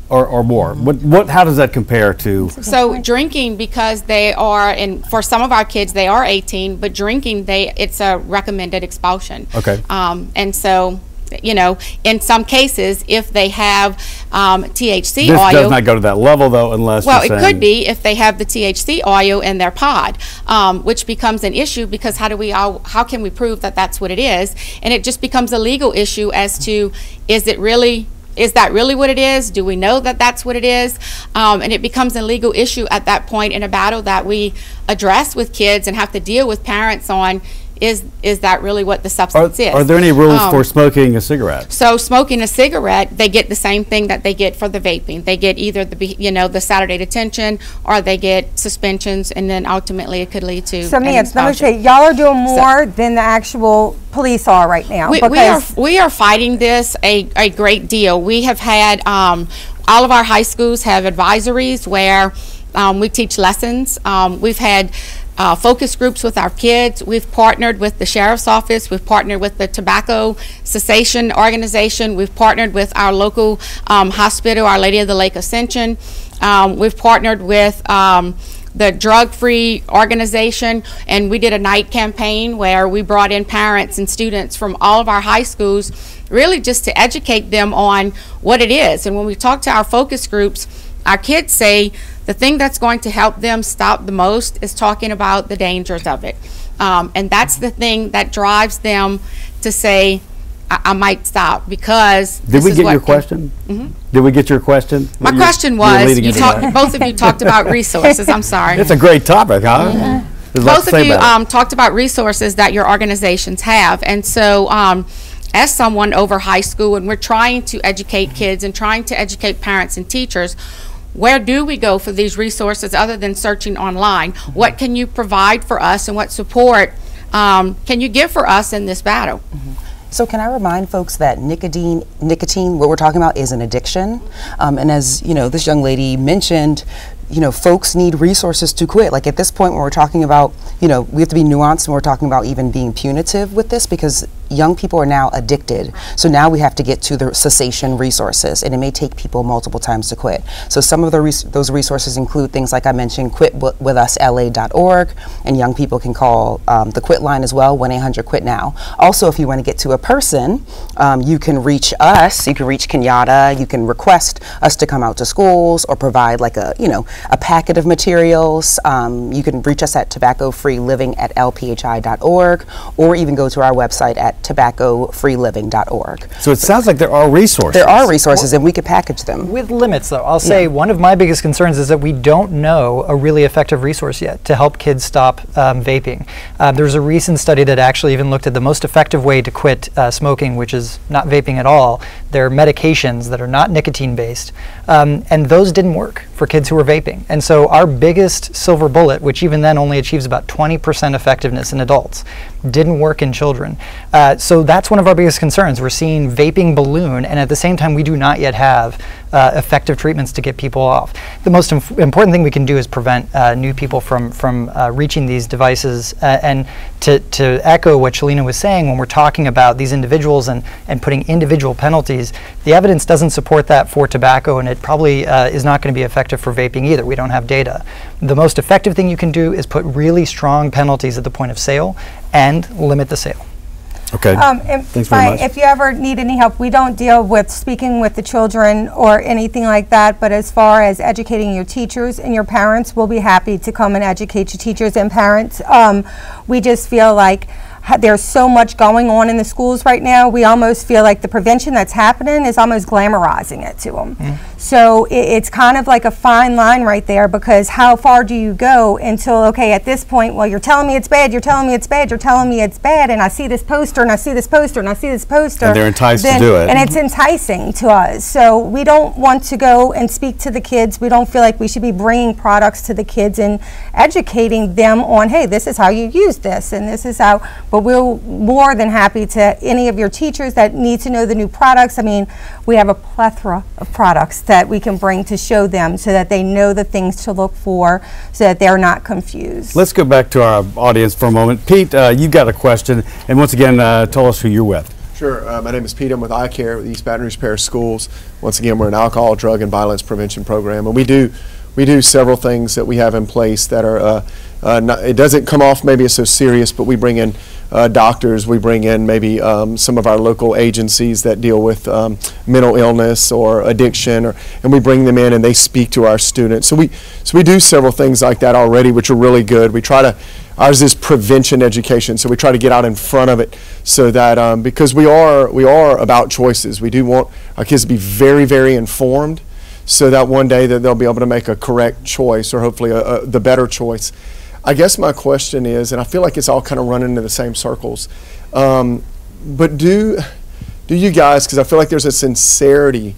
Or more. How does that compare to? So drinking, because they are, and for some of our kids they are 18, but drinking, it's a recommended expulsion. Okay. And so, you know, in some cases, if they have THC this oil. This does not go to that level though, unless. Well, it could be if they have the THC oil in their pod, which becomes an issue because how can we prove that that's what it is? And it just becomes a legal issue as to is that really what it is? Do we know that that's what it is? And it becomes a legal issue at that point in a battle that we address with kids and have to deal with parents on. Is that really what the substance is? Are there any rules for smoking a cigarette? So smoking a cigarette, they get the same thing that they get for the vaping. They get either the Saturday detention, or they get suspensions, and then ultimately it could lead to. So Mia, let me say, y'all are doing more than the actual police are right now. We are fighting this a great deal. We have had all of our high schools have advisories where we teach lessons. We've had focus groups with our kids. We've partnered with the Sheriff's Office. We've partnered with the Tobacco Cessation Organization. We've partnered with our local hospital, Our Lady of the Lake Ascension. We've partnered with the drug-free organization, and we did a night campaign where we brought in parents and students from all of our high schools, really just to educate them on what it is. And when we talk to our focus groups, our kids say the thing that's going to help them stop the most is talking about the dangers of it. And that's the thing that drives them to say, I might stop, because Did we get your question? Did we get your question? My question was, both of you talked about resources. I'm sorry. It's a great topic, huh? Both of you talked about resources that your organizations have. And so as someone over high school, and we're trying to educate kids and trying to educate parents and teachers, where do we go for these resources other than searching online? What can you provide for us, and what support can you give for us in this battle? So can I remind folks that nicotine, what we're talking about, is an addiction. And as you know, this young lady mentioned, you know, folks need resources to quit. Like at this point when we're talking about, you know, we have to be nuanced when we're talking about even being punitive with this, because young people are now addicted. So now we have to get to the cessation resources, and it may take people multiple times to quit. So some of those resources include things like I mentioned, quitwithusla.org, and young people can call the quit line as well, 1-800-QUIT-NOW. Also, if you want to get to a person, you can reach us, you can reach Kenyatta, you can request us to come out to schools or provide like a, you know, a packet of materials. You can reach us at tobaccofreeliving@lphi.org, or even go to our website at tobaccofreeliving.org. So it sounds like there are resources. There are resources, and we could package them. With limits, though. I'll say one of my biggest concerns is that we don't know a really effective resource yet to help kids stop vaping. There's a recent study that actually even looked at the most effective way to quit smoking, which is not vaping at all. They're medications that are not nicotine-based, and those didn't work for kids who were vaping. And so our biggest silver bullet, which even then only achieves about 20% effectiveness in adults, didn't work in children. So that's one of our biggest concerns. We're seeing vaping balloon, and at the same time we do not yet have effective treatments to get people off. The most important thing we can do is prevent new people from reaching these devices. And to echo what Shalina was saying, when we're talking about these individuals and putting individual penalties, the evidence doesn't support that for tobacco, and it probably is not going to be effective for vaping either. We don't have data. The most effective thing you can do is put really strong penalties at the point of sale and limit the sale. Okay. Thanks very much. If you ever need any help, we don't deal with speaking with the children or anything like that, but as far as educating your teachers and your parents, we'll be happy to come and educate your teachers and parents. We just feel like there's so much going on in the schools right now. We almost feel like the prevention that's happening is almost glamorizing it to them. So it's kind of like a fine line right there, because how far do you go until, okay, at this point, well, you're telling me it's bad, you're telling me it's bad, you're telling me it's bad, and I see this poster, and I see this poster, and I see this poster. And they're enticed to do it. And it's enticing to us. So we don't want to go and speak to the kids. We don't feel like we should be bringing products to the kids and educating them on, hey, this is how you use this, and this is how, but we're more than happy to any of your teachers that need to know the new products. I mean, we have a plethora of products that we can bring to show them so that they know the things to look for, so that they're not confused. Let's go back to our audience for a moment. Pete, you've got a question, and once again, tell us who you're with. Sure. My name is Pete. I'm with iCare with East Baton Rouge Parish Schools. Once again, we're an alcohol, drug, and violence prevention program, and we do several things that we have in place that are it doesn't come off maybe as so serious, but we bring in doctors, we bring in maybe some of our local agencies that deal with mental illness or addiction, and we bring them in and they speak to our students. So we do several things like that already, which are really good. We try to, ours is prevention education, so we try to get out in front of it, so that because we are about choices. We do want our kids to be very, very informed, so that one day that they'll be able to make a correct choice, or hopefully the better choice. I guess my question is, and I feel like it's all kind of running into the same circles, but do you guys, because I feel like there's a sincerity,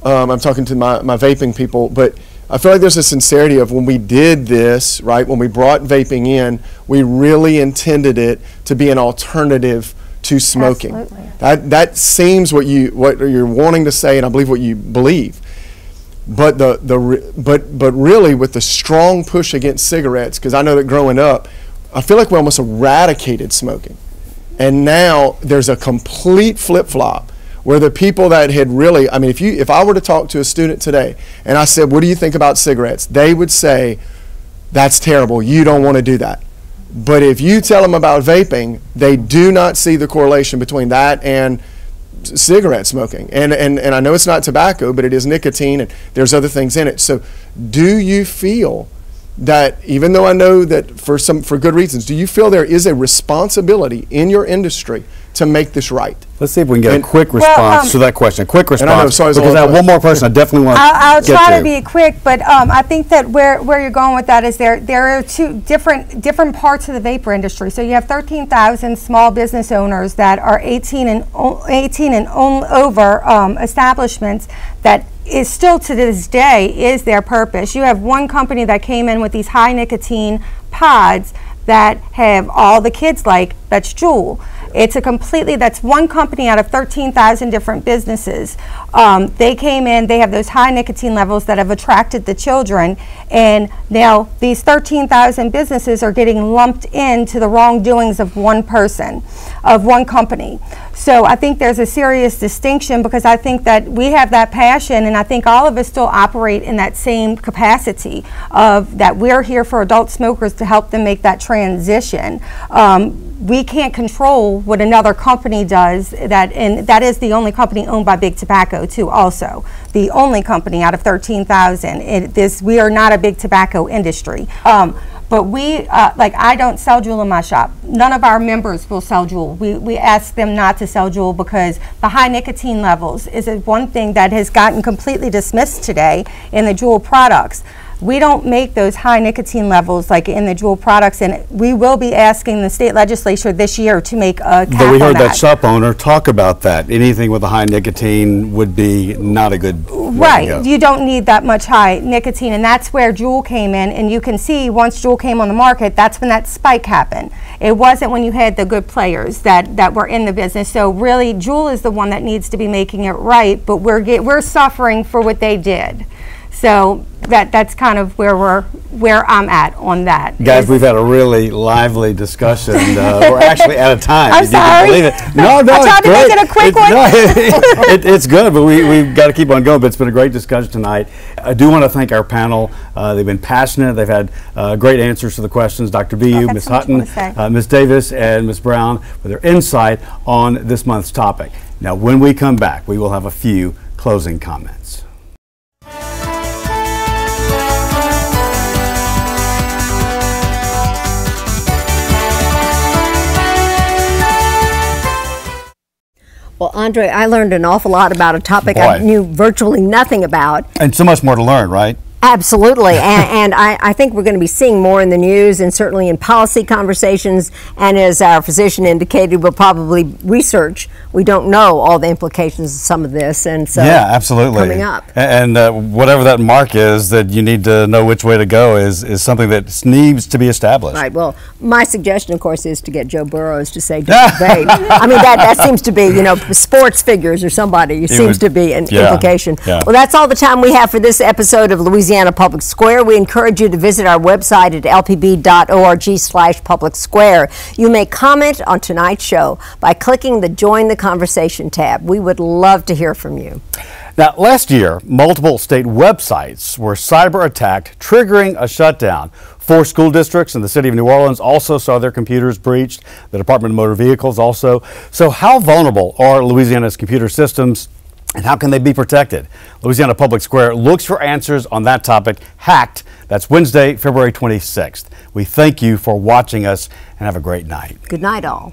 I'm talking to my vaping people, but I feel like there's a sincerity of when we did this, right, when we brought vaping in, we really intended it to be an alternative to smoking. Absolutely. That seems what you're wanting to say, and I believe what you believe. But but really with the strong push against cigarettes, because I know that growing up, I feel like we almost eradicated smoking, and now there's a complete flip-flop where the people that had really, I mean, if I were to talk to a student today and I said, what do you think about cigarettes? They would say That's terrible. You don't want to do that. But if you tell them about vaping, they do not see the correlation between that and cigarette smoking. And I know it's not tobacco, but it is nicotine, and there's other things in it. So do you feel that, even though I know that for good reasons, do you feel there is a responsibility in your industry to make this right? Let's see if we can get a quick response to that question. A quick response. And I know, sorry, because I have one more person I definitely want to I'll get try to. to be quick, but I think that where you're going with that is there are two different parts of the vapor industry. So you have 13,000 small business owners that are 18 and over establishments that is still to this day is their purpose. You have one company that came in with these high nicotine pods that have all the kids like, that's Juul. It's that's one company out of 13,000 different businesses. They came in, they have those high nicotine levels that have attracted the children, and now these 13,000 businesses are getting lumped into the wrongdoings of one person, of one company. So I think there's a serious distinction, because I think that we have that passion, and I think all of us still operate in that same capacity of that we're here for adult smokers to help them make that transition. We can't control what another company does, and that is the only company owned by Big Tobacco too, also. The only company out of 13,000. We are not a big tobacco industry. But I don't sell Juul in my shop. None of our members will sell Juul. We ask them not to sell Juul because the high nicotine levels is one thing that has gotten completely dismissed today in the Juul products. We don't make those high nicotine levels like in the Juul products, and we will be asking the state legislature this year to make a cap But we heard on that shop owner talk about that. Anything with a high nicotine would be not a good way to go. Right, you don't need that much high nicotine, and that's where Juul came in, and you can see once Juul came on the market, that's when that spike happened. It wasn't when you had the good players that were in the business. So really, Juul is the one that needs to be making it right, but we're suffering for what they did. So that's kind of where I'm at on that. Guys, we've had a really lively discussion. We're actually out of time. I'm sorry. Believe it. No, I tried to make it a quick one. It's good, but we've got to keep on going. But it's been a great discussion tonight. I do want to thank our panel. They've been passionate. They've had great answers to the questions. Dr. Bu, Ms. Hutton, Ms. Davis, and Ms. Brown with their insight on this month's topic. Now, when we come back, we will have a few closing comments. Well, Andre, I learned an awful lot about a topic I knew virtually nothing about. And so much more to learn, right? Absolutely, and I think we're going to be seeing more in the news and certainly in policy conversations, and as our physician indicated, we'll probably research. We don't know all the implications of some of this, and so yeah, absolutely. Coming up. And whatever that mark is that you need to know which way to go is something that needs to be established. Right, well, my suggestion, of course, is to get Joe Burrows to say don't vape. I mean, that seems to be, sports figures or somebody seems to be an implication. Yeah. Well, that's all the time we have for this episode of Louisiana Public Square. We encourage you to visit our website at lpb.org/public square. You may comment on tonight's show by clicking the Join the Conversation tab. We would love to hear from you. Now, last year, multiple state websites were cyber attacked, triggering a shutdown. 4 school districts in the city of New Orleans also saw their computers breached. The Department of Motor Vehicles also. So how vulnerable are Louisiana's computer systems, and how can they be protected? Louisiana Public Square looks for answers on that topic. Hacked. That's Wednesday, February 26th. We thank you for watching us, and have a great night. Good night, all.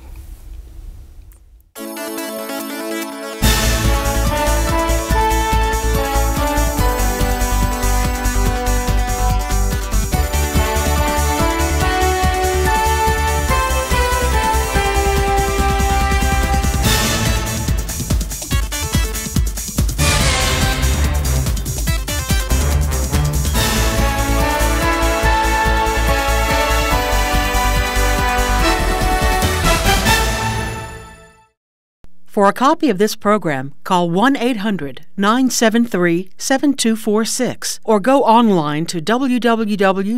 For a copy of this program, call 1-800-973-7246 or go online to www.lpb.org.